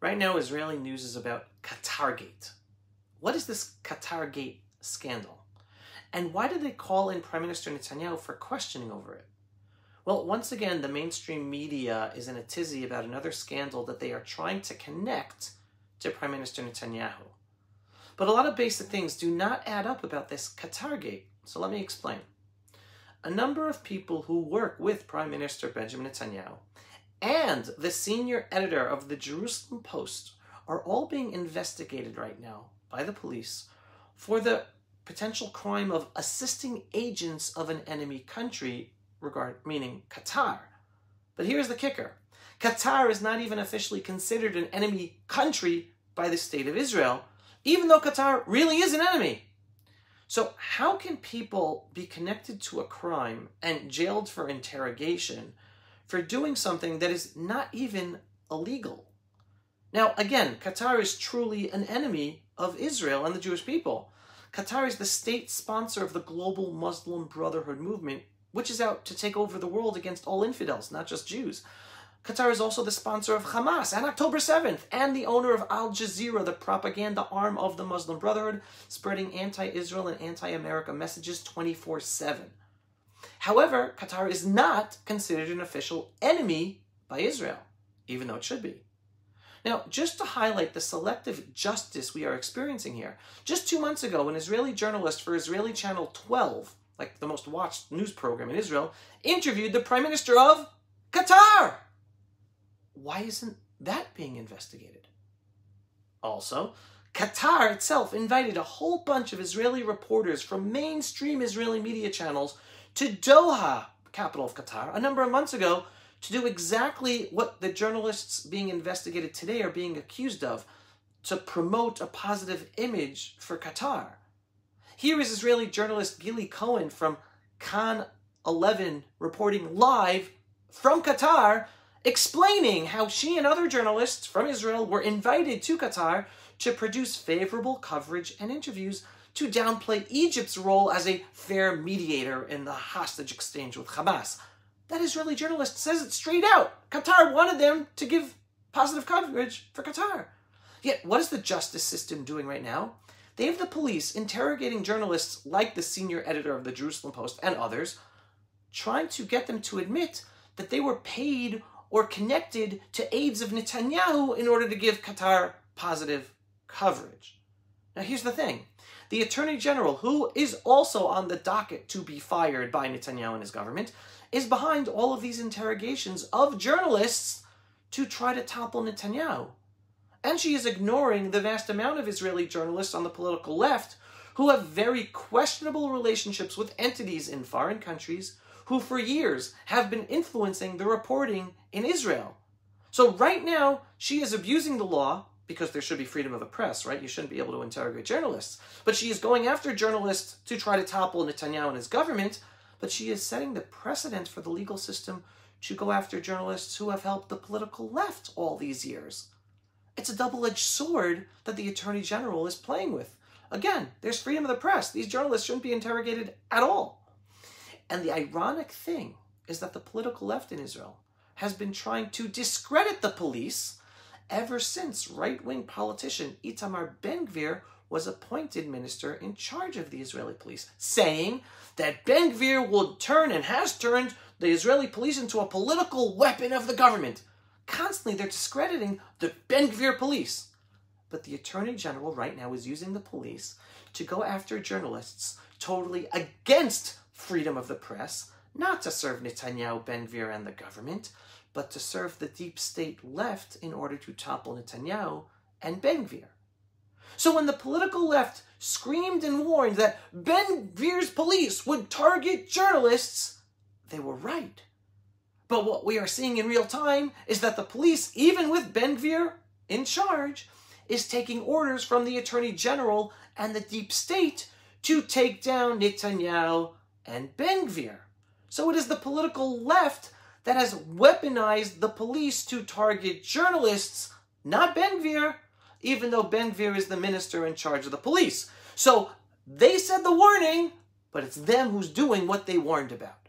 Right now, Israeli news is about QatarGate. What is this QatarGate scandal? And why did they call in Prime Minister Netanyahu for questioning over it? Well, once again, the mainstream media is in a tizzy about another scandal that they are trying to connect to Prime Minister Netanyahu. But a lot of basic things do not add up about this QatarGate. So let me explain. A number of people who work with Prime Minister Benjamin Netanyahu and the senior editor of the Jerusalem Post are all being investigated right now by the police for the potential crime of assisting agents of an enemy country, meaning Qatar. But here's the kicker. Qatar is not even officially considered an enemy country by the state of Israel, even though Qatar really is an enemy. So how can people be connected to a crime and jailed for interrogation for doing something that is not even illegal? Now, again, Qatar is truly an enemy of Israel and the Jewish people. Qatar is the state sponsor of the global Muslim Brotherhood movement, which is out to take over the world against all infidels, not just Jews. Qatar is also the sponsor of Hamas and October 7th, and the owner of Al Jazeera, the propaganda arm of the Muslim Brotherhood, spreading anti-Israel and anti-America messages 24/7. However, Qatar is not considered an official enemy by Israel, even though it should be. Now, just to highlight the selective justice we are experiencing here, just 2 months ago, an Israeli journalist for Israeli Channel 12, like the most watched news program in Israel, interviewed the Prime Minister of Qatar. Why isn't that being investigated? Also, Qatar itself invited a whole bunch of Israeli reporters from mainstream Israeli media channels to Doha, capital of Qatar, a number of months ago to do exactly what the journalists being investigated today are being accused of, to promote a positive image for Qatar. Here is Israeli journalist Gili Cohen from Kan 11 reporting live from Qatar, explaining how she and other journalists from Israel were invited to Qatar to produce favorable coverage and interviews to downplay Egypt's role as a fair mediator in the hostage exchange with Hamas. That Israeli journalist says it straight out. Qatar wanted them to give positive coverage for Qatar. Yet, what is the justice system doing right now? They have the police interrogating journalists like the senior editor of the Jerusalem Post and others, trying to get them to admit that they were paid or connected to aides of Netanyahu in order to give Qatar positive coverage. Now here's the thing. The Attorney General, who is also on the docket to be fired by Netanyahu and his government, is behind all of these interrogations of journalists to try to topple Netanyahu. And she is ignoring the vast amount of Israeli journalists on the political left who have very questionable relationships with entities in foreign countries who for years have been influencing the reporting in Israel. So right now, she is abusing the law, because there should be freedom of the press, right? You shouldn't be able to interrogate journalists. But she is going after journalists to try to topple Netanyahu and his government, but she is setting the precedent for the legal system to go after journalists who have helped the political left all these years. It's a double-edged sword that the Attorney General is playing with. Again, there's freedom of the press. These journalists shouldn't be interrogated at all. And the ironic thing is that the political left in Israel has been trying to discredit the police ever since right-wing politician Itamar Ben-Gvir was appointed minister in charge of the Israeli police, saying that Ben-Gvir will turn and has turned the Israeli police into a political weapon of the government. Constantly, they're discrediting the Ben-Gvir police. But the Attorney General right now is using the police to go after journalists totally against freedom of the press, not to serve Netanyahu, Ben-Gvir, and the government, but to serve the deep state left in order to topple Netanyahu and Ben-Gvir. So when the political left screamed and warned that Ben-Gvir's police would target journalists, they were right. But what we are seeing in real time is that the police, even with Ben-Gvir in charge, is taking orders from the Attorney General and the deep state to take down Netanyahu and Ben-Gvir. So it is the political left that has weaponized the police to target journalists, not Ben-Gvir, even though Ben-Gvir is the minister in charge of the police. So they said the warning, but it's them who's doing what they warned about.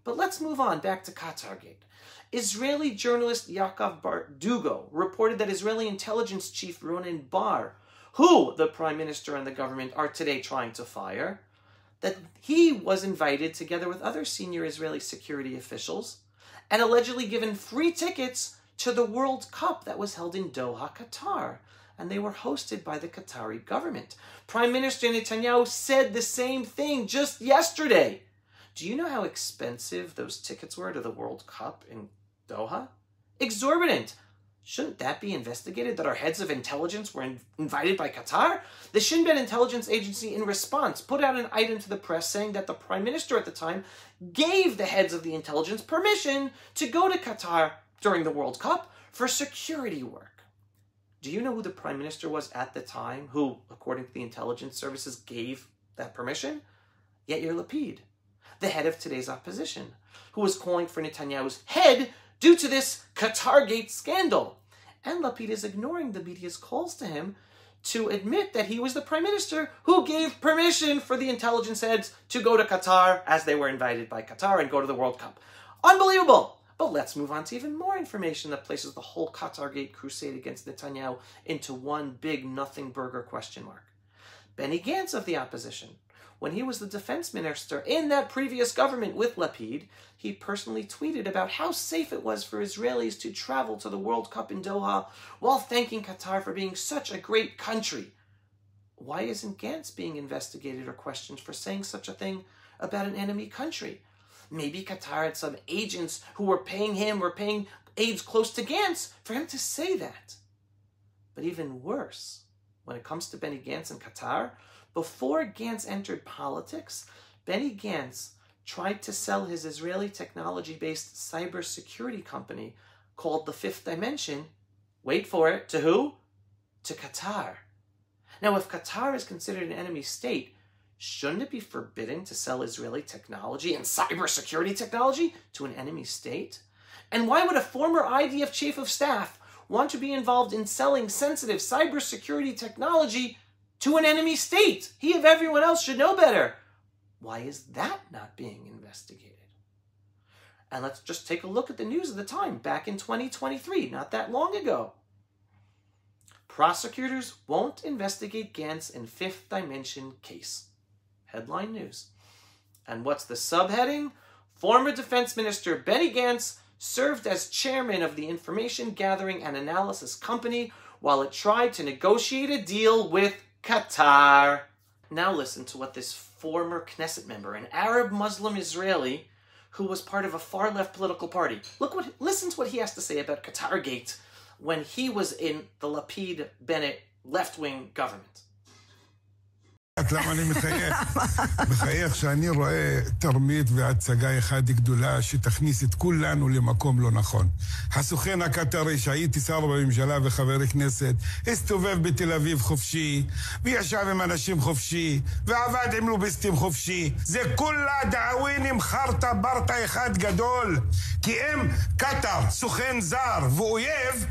But let's move on back to QatarGate. Israeli journalist Yaakov Bardugo reported that Israeli intelligence chief Ronen Bar, who the prime minister and the government are today trying to fire, that he was invited together with other senior Israeli security officials and allegedly given free tickets to the World Cup that was held in Doha, Qatar, and they were hosted by the Qatari government. Prime Minister Netanyahu said the same thing just yesterday. Do you know how expensive those tickets were to the World Cup in Doha? Exorbitant. Shouldn't that be investigated, that our heads of intelligence were invited by Qatar? The Shin Bet intelligence agency, in response, put out an item to the press saying that the prime minister at the time gave the heads of the intelligence permission to go to Qatar during the World Cup for security work. Do you know who the prime minister was at the time who, according to the intelligence services, gave that permission? Yair Lapid, the head of today's opposition, who was calling for Netanyahu's head due to this QatarGate scandal. And Lapid is ignoring the media's calls to him to admit that he was the prime minister who gave permission for the intelligence heads to go to Qatar as they were invited by Qatar and go to the World Cup. Unbelievable! But let's move on to even more information that places the whole QatarGate crusade against Netanyahu into one big nothing burger question mark. Benny Gantz of the opposition, when he was the defense minister in that previous government with Lapid, he personally tweeted about how safe it was for Israelis to travel to the World Cup in Doha while thanking Qatar for being such a great country. Why isn't Gantz being investigated or questioned for saying such a thing about an enemy country? Maybe Qatar had some agents who were paying him or paying aides close to Gantz for him to say that. But even worse, when it comes to Benny Gantz and Qatar, before Gantz entered politics, Benny Gantz tried to sell his Israeli technology-based cybersecurity company called The Fifth Dimension, wait for it, to who? To Qatar. Now, if Qatar is considered an enemy state, shouldn't it be forbidden to sell Israeli technology and cybersecurity technology to an enemy state? And why would a former IDF chief of staff want to be involved in selling sensitive cybersecurity technology to an enemy state? He of everyone else should know better. Why is that not being investigated? And let's just take a look at the news of the time back in 2023, not that long ago. Prosecutors won't investigate Gantz in Fifth Dimension case. Headline news. And what's the subheading? Former Defense Minister Benny Gantz served as chairman of the Information Gathering and Analysis Company while it tried to negotiate a deal with Qatar. Now listen to what this former Knesset member, an Arab Muslim Israeli who was part of a far-left political party. Listen to what he has to say about QatarGate when he was in the Lapid-Bennett left-wing government. למה אני מחייך שאני רואה תרמית והצגה אחד גדולה שתכניס את כולנו למקום לא נכון. הסוכן הקטרי שהייתי שר בממשלה וחבר כנסת הסתובב בתל אביב חופשי וישב עם אנשים חופשי ועבד עם לוביסטים חופשי. זה כולה דעווינים חרטה ברטה אחד גדול, כי אם קטר סוכן זר ואויב,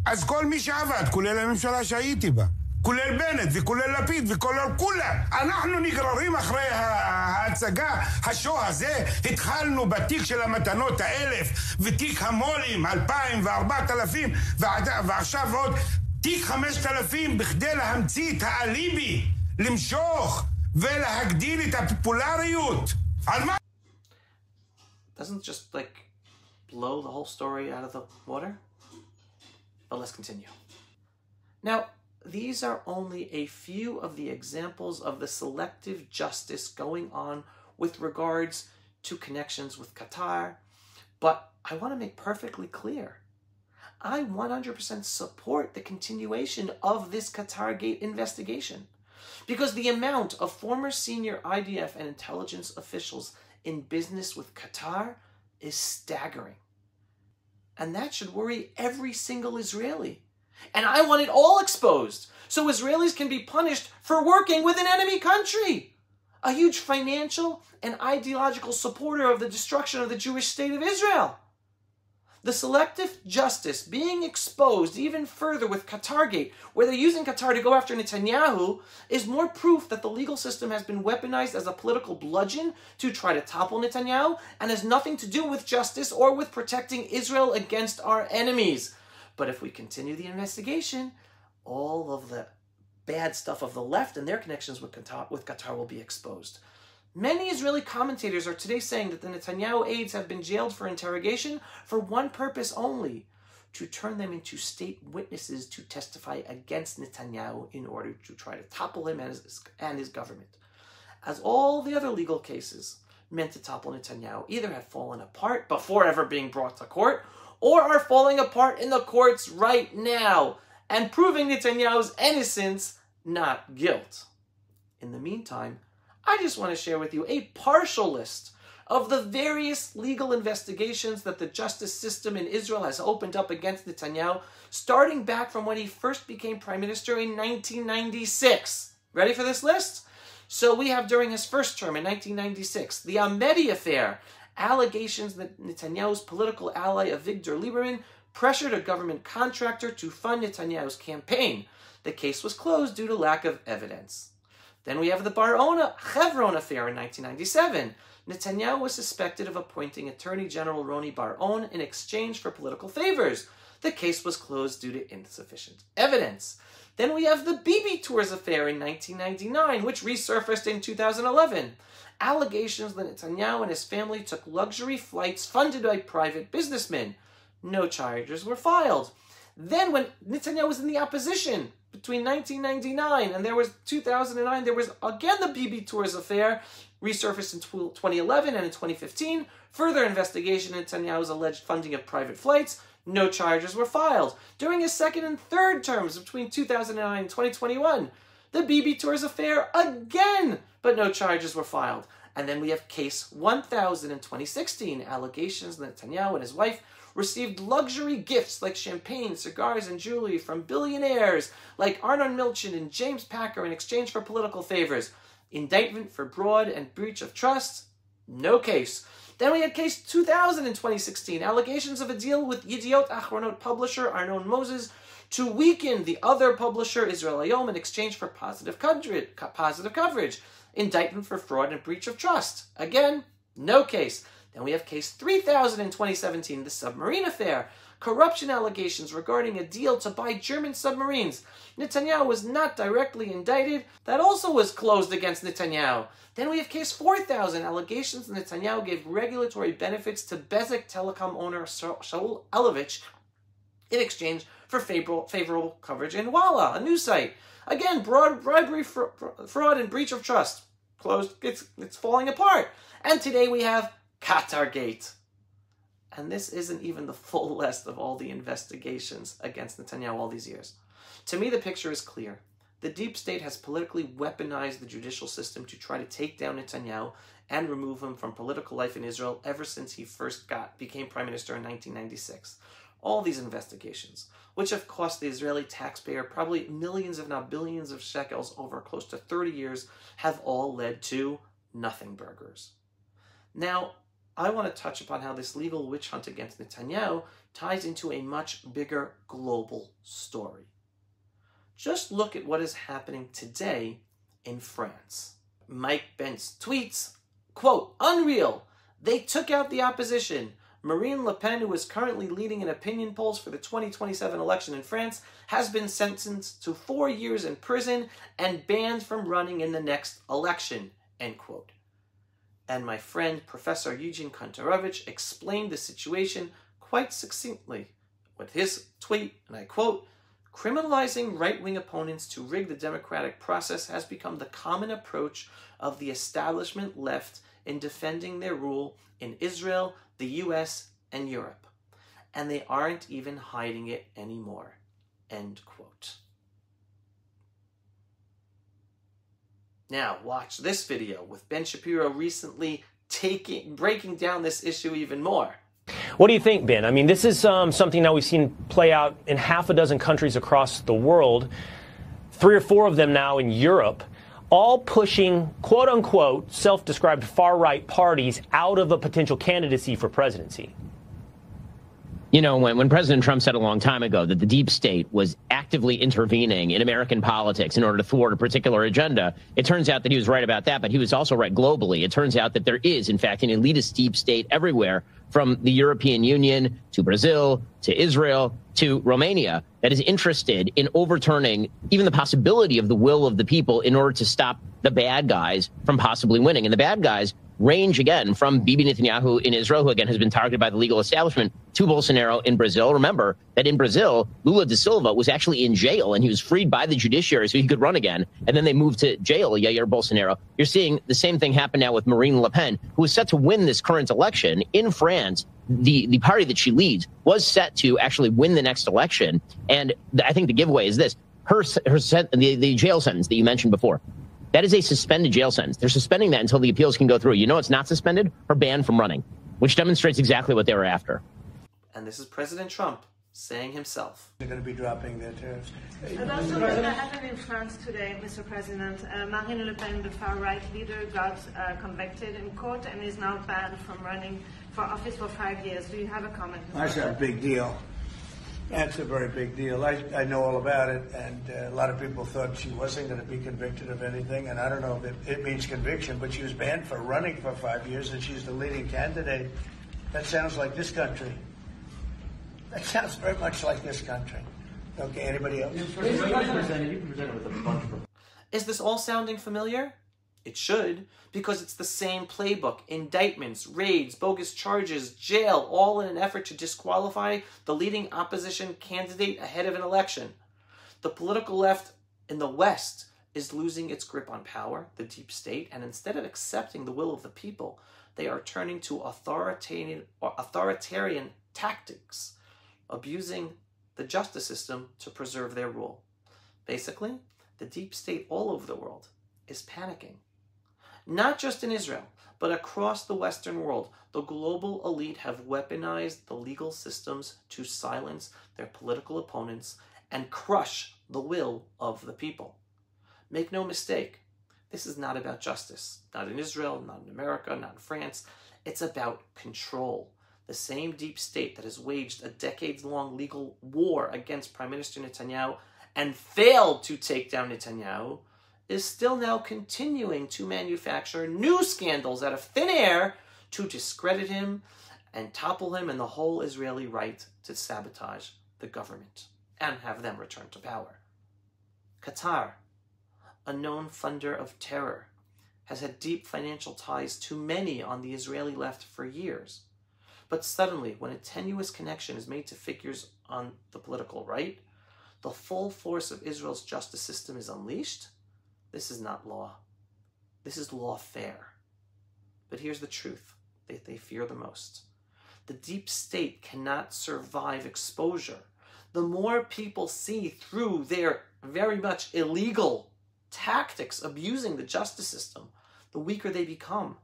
אז כל מי שעבד, כולל הממשלה שהייתי בה, כולל בנט וכולל לפיד וכולל כולה, אנחנו נגררים אחרי ההצגה השואו הזה. התחלנו בתיק של המתנות 1000 ותיק המולים 2000 ו4000 ועכשיו עוד תיק 5000 בכדי להמציא את האליבי, למשוך ולהגדיל את הפופולריות. על מה? Doesn't just blow the whole story out of the water? But let's continue. Now, these are only a few of the examples of the selective justice going on with regards to connections with Qatar, but I want to make perfectly clear, I 100% support the continuation of this QatarGate investigation, because the amount of former senior IDF and intelligence officials in business with Qatar is staggering. And that should worry every single Israeli. And I want it all exposed so Israelis can be punished for working with an enemy country, a huge financial and ideological supporter of the destruction of the Jewish state of Israel. The selective justice being exposed even further with QatarGate, where they're using Qatar to go after Netanyahu, is more proof that the legal system has been weaponized as a political bludgeon to try to topple Netanyahu and has nothing to do with justice or with protecting Israel against our enemies. But if we continue the investigation, all of the bad stuff of the left and their connections with Qatar will be exposed. Many Israeli commentators are today saying that the Netanyahu aides have been jailed for interrogation for one purpose only: to turn them into state witnesses to testify against Netanyahu in order to try to topple him and his government. As all the other legal cases meant to topple Netanyahu either have fallen apart before ever being brought to court, or are falling apart in the courts right now and proving Netanyahu's innocence, not guilt. In the meantime, I just want to share with you a partial list of the various legal investigations that the justice system in Israel has opened up against Netanyahu, starting back from when he first became prime minister in 1996. Ready for this list? So we have, during his first term in 1996, the Amedi affair, allegations that Netanyahu's political ally Avigdor Lieberman pressured a government contractor to fund Netanyahu's campaign. The case was closed due to lack of evidence. Then we have the Bar-Ona Chevron affair in 1997. Netanyahu was suspected of appointing Attorney General Roni Bar-On in exchange for political favors. The case was closed due to insufficient evidence. Then we have the Bibi Tours affair in 1999, which resurfaced in 2011. Allegations that Netanyahu and his family took luxury flights funded by private businessmen. No charges were filed. Then when Netanyahu was in the opposition, between 1999 and 2009, there was again the Bibi Tours affair, resurfaced in 2011 and in 2015. Further investigation into Netanyahu's alleged funding of private flights. No charges were filed. During his second and third terms between 2009 and 2021, the Bibi Tours affair again, but no charges were filed. And then we have case 1000 in 2016, allegations that Netanyahu and his wife received luxury gifts like champagne, cigars, and jewelry from billionaires like Arnon Milchan and James Packer in exchange for political favors. Indictment for fraud and breach of trust? No case. Then we had case 2000 in 2016, allegations of a deal with Yediot Achronot publisher Arnon Moses to weaken the other publisher Israel Hayom in exchange for positive coverage. Indictment for fraud and breach of trust. Again, no case. Then we have case 3000 in 2017, the submarine affair. Corruption allegations regarding a deal to buy German submarines. Netanyahu was not directly indicted. That also was closed against Netanyahu. Then we have case 4000, allegations that Netanyahu gave regulatory benefits to Bezeq Telecom owner Shaul Elovich in exchange for favorable coverage in Walla, a news site. Again, bribery, fraud, and breach of trust. Closed. It's falling apart. And today we have QatarGate. And this isn't even the full list of all the investigations against Netanyahu all these years. To me, the picture is clear. The deep state has politically weaponized the judicial system to try to take down Netanyahu and remove him from political life in Israel ever since he first became prime minister in 1996. All these investigations, which have cost the Israeli taxpayer probably millions, if not billions of shekels over close to 30 years, have all led to nothing burgers. Now, I want to touch upon how this legal witch hunt against Netanyahu ties into a much bigger global story. Just look at what is happening today in France. Mike Pence tweets, quote, "Unreal. They took out the opposition. Marine Le Pen, who is currently leading in opinion polls for the 2027 election in France, has been sentenced to 4 years in prison and banned from running in the next election," end quote. And my friend, Professor Eugene Kantorovich, explained the situation quite succinctly with his tweet, and I quote, "Criminalizing right-wing opponents to rig the democratic process has become the common approach of the establishment left in defending their rule in Israel, the US, and Europe. And they aren't even hiding it anymore," end quote. Now, watch this video with Ben Shapiro recently breaking down this issue even more. What do you think, Ben? I mean, this is something that we've seen play out in half a dozen countries across the world, 3 or 4 of them now in Europe, all pushing, quote-unquote, self-described far-right parties out of a potential candidacy for presidency. You know, when President Trump said a long time ago that the deep state was actively intervening in American politics in order to thwart a particular agenda, it turns out that he was right about that, but he was also right globally. It turns out that there is, in fact, an elitist deep state everywhere, from the European Union to Brazil to Israel to Romania, that is interested in overturning even the possibility of the will of the people in order to stop the bad guys from possibly winning. And the bad guys range, again, from Bibi Netanyahu in Israel, who, again, has been targeted by the legal establishment, to Bolsonaro in Brazil. Remember that in Brazil, Lula da Silva was actually in jail, and he was freed by the judiciary so he could run again. And then they moved to jail, Jair Bolsonaro. You're seeing the same thing happen now with Marine Le Pen, who is set to win this current election in France. The party that she leads was set to actually win the next election. And I think the giveaway is this. The jail sentence that you mentioned before, that is a suspended jail sentence. They're suspending that until the appeals can go through. You know it's not suspended? Her ban from running, which demonstrates exactly what they were after. And this is President Trump saying himself. They're going to be dropping their tariffs. That's something that happened in France today, Mr. President. Marine Le Pen, the far-right leader, got convicted in court and is now banned from running for office for 5 years. Do you have a comment? That's a big deal. That's a very big deal. I know all about it, and a lot of people thought she wasn't going to be convicted of anything, and I don't know if it means conviction, but she was banned for running for 5 years, and she's the leading candidate. That sounds like this country. That sounds very much like this country. Okay, anybody else? Is this all sounding familiar? It should, because it's the same playbook. Indictments, raids, bogus charges, jail, all in an effort to disqualify the leading opposition candidate ahead of an election. The political left in the West is losing its grip on power, the deep state, and instead of accepting the will of the people, they are turning to authoritarian tactics, abusing the justice system to preserve their rule. Basically, the deep state all over the world is panicking. Not just in Israel, but across the Western world, the global elite have weaponized the legal systems to silence their political opponents and crush the will of the people. Make no mistake, this is not about justice. Not in Israel, not in America, not in France. It's about control. The same deep state that has waged a decades-long legal war against Prime Minister Netanyahu and failed to take down Netanyahu is still now continuing to manufacture new scandals out of thin air to discredit him and topple him and the whole Israeli right to sabotage the government and have them return to power. Qatar, a known funder of terror, has had deep financial ties to many on the Israeli left for years. But suddenly, when a tenuous connection is made to figures on the political right, the full force of Israel's justice system is unleashed. This is not law. This is lawfare. But here's the truth that they fear the most. The deep state cannot survive exposure. The more people see through their very much illegal tactics abusing the justice system, the weaker they become.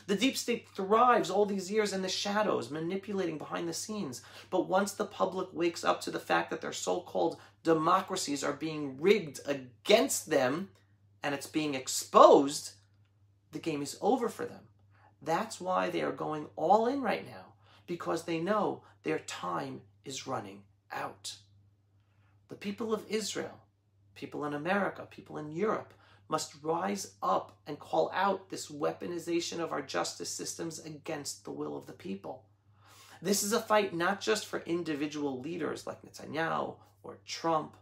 The deep state thrives all these years in the shadows, manipulating behind the scenes. But once the public wakes up to the fact that their so-called democracies are being rigged against them, and it's being exposed, the game is over for them. That's why they are going all in right now, because they know their time is running out. The people of Israel, people in America, people in Europe, must rise up and call out this weaponization of our justice systems against the will of the people. This is a fight not just for individual leaders like Netanyahu or Trump,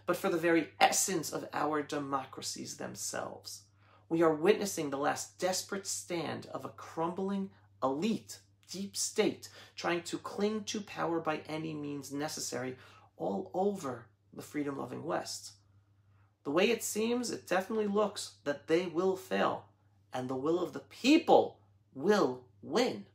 but for the very essence of our democracies themselves. We are witnessing the last desperate stand of a crumbling elite, deep state, trying to cling to power by any means necessary all over the freedom-loving West. The way it seems, it definitely looks that they will fail, and the will of the people will win.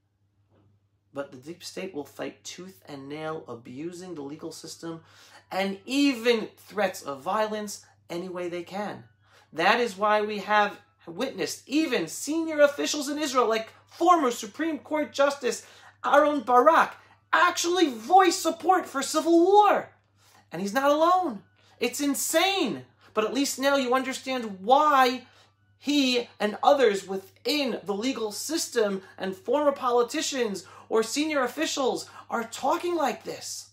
But the deep state will fight tooth and nail, abusing the legal system and even threats of violence any way they can. That is why we have witnessed even senior officials in Israel, like former Supreme Court Justice Aaron Barak, actually voice support for civil war. And he's not alone. It's insane. But at least now you understand why he and others within the legal system and former politicians or senior officials are talking like this?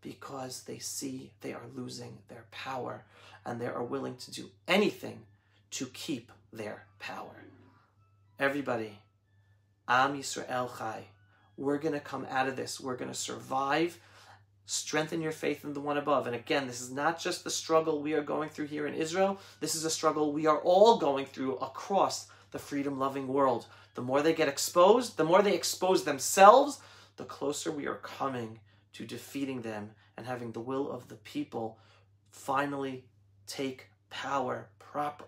Because they see they are losing their power and they are willing to do anything to keep their power. Everybody, Am Yisrael Chai, we're going to come out of this. We're going to survive. Strengthen your faith in the one above. And again, this is not just the struggle we are going through here in Israel. This is a struggle we are all going through across the freedom-loving world. The more they get exposed, the more they expose themselves, the closer we are coming to defeating them and having the will of the people finally take power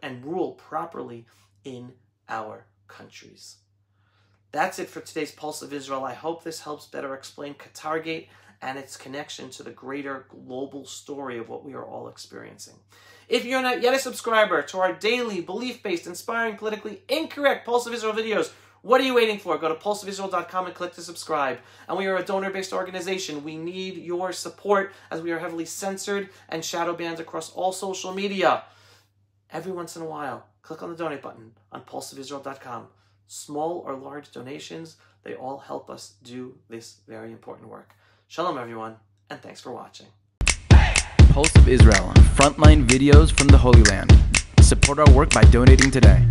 and rule properly in our countries. That's it for today's Pulse of Israel. I hope this helps better explain QatarGate and its connection to the greater global story of what we are all experiencing. If you're not yet a subscriber to our daily, belief-based, inspiring, politically incorrect Pulse of Israel videos, what are you waiting for? Go to pulseofisrael.com and click to subscribe. And we are a donor-based organization. We need your support as we are heavily censored and shadow banned across all social media. Every once in a while, click on the donate button on pulseofisrael.com. Small or large donations, they all help us do this very important work. Shalom, everyone, and thanks for watching. Pulse of Israel, frontline videos from the Holy Land. Support our work by donating today.